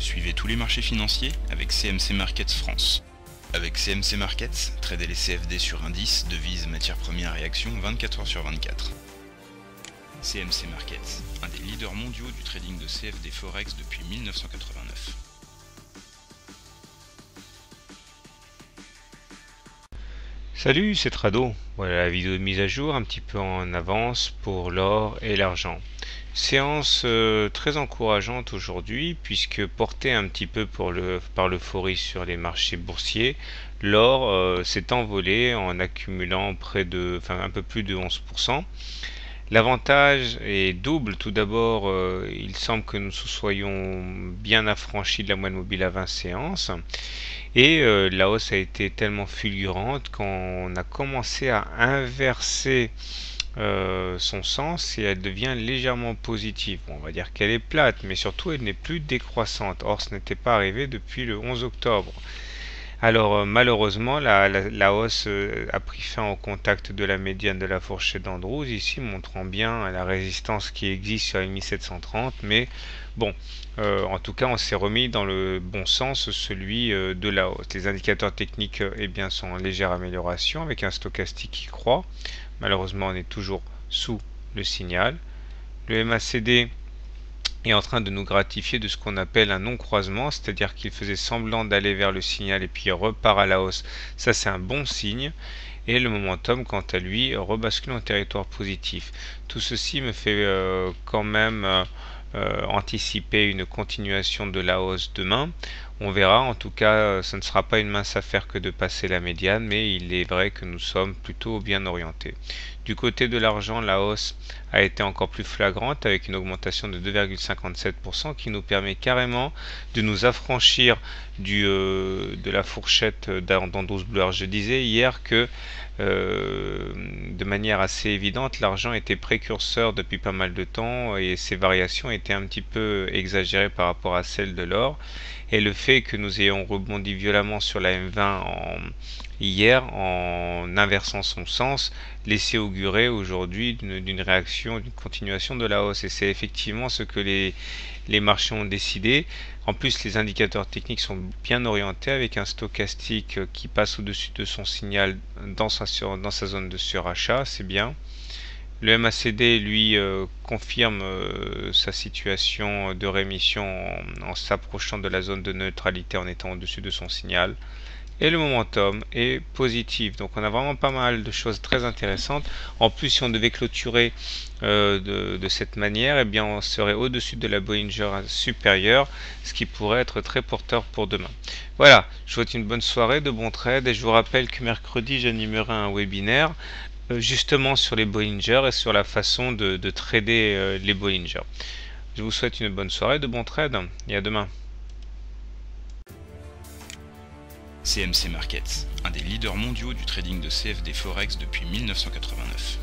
Suivez tous les marchés financiers avec CMC Markets France. Avec CMC Markets, tradez les CFD sur indices, devises, matières premières et actions 24 heures sur 24. CMC Markets, un des leaders mondiaux du trading de CFD Forex depuis 1989. Salut, c'est Trado. Voilà la vidéo de mise à jour, un petit peu en avance pour l'or et l'argent. Séance très encourageante aujourd'hui puisque porté un petit peu par l'euphorie sur les marchés boursiers, l'or s'est envolé en accumulant un peu plus de 11%. L'avantage est double. Tout d'abord, il semble que nous soyons bien affranchis de la moyenne mobile à 20 séances. Et la hausse a été tellement fulgurante qu'on a commencé à inverser son sens et elle devient légèrement positive. Bon, on va dire qu'elle est plate, mais surtout elle n'est plus décroissante. Or, ce n'était pas arrivé depuis le 11 octobre. Alors malheureusement, la hausse a pris fin au contact de la médiane de la fourchette d'Andrews, ici montrant bien la résistance qui existe sur la 1730, mais bon, en tout cas on s'est remis dans le bon sens, celui de la hausse. Les indicateurs techniques eh bien, sont en légère amélioration avec un stochastique qui croît. Malheureusement on est toujours sous le signal. Le MACD est en train de nous gratifier de ce qu'on appelle un non-croisement, c'est-à-dire qu'il faisait semblant d'aller vers le signal et puis il repart à la hausse. Ça, c'est un bon signe. Et le momentum, quant à lui, rebascule en territoire positif. Tout ceci me fait quand même anticiper une continuation de la hausse demain. On verra, en tout cas, ce ne sera pas une mince affaire que de passer la médiane, mais il est vrai que nous sommes plutôt bien orientés. Du côté de l'argent, la hausse a été encore plus flagrante avec une augmentation de 2,57% qui nous permet carrément de nous affranchir de la fourchette d'Andrews Blur. Je disais hier que de manière assez évidente, l'argent était précurseur depuis pas mal de temps et ses variations étaient un petit peu exagérées par rapport à celles de l'or. Et le fait que nous ayons rebondi violemment sur la M20 hier en inversant son sens laissait augurer aujourd'hui d'une réaction, d'une continuation de la hausse. Et c'est effectivement ce que les marchés ont décidé. En plus, les indicateurs techniques sont bien orientés avec un stochastique qui passe au-dessus de son signal dans sa zone de surachat, c'est bien. Le MACD, lui, confirme sa situation de rémission en s'approchant de la zone de neutralité en étant au-dessus de son signal. Et le momentum est positif. Donc on a vraiment pas mal de choses très intéressantes. En plus, si on devait clôturer de cette manière, eh bien on serait au-dessus de la Bollinger supérieure, ce qui pourrait être très porteur pour demain. Voilà, je vous souhaite une bonne soirée, de bons trades, et je vous rappelle que mercredi, j'animerai un webinaire justement sur les Bollinger et sur la façon de trader les Bollinger. Je vous souhaite une bonne soirée, de bons trades, et à demain. CMC Markets, un des leaders mondiaux du trading de CFD Forex depuis 1989.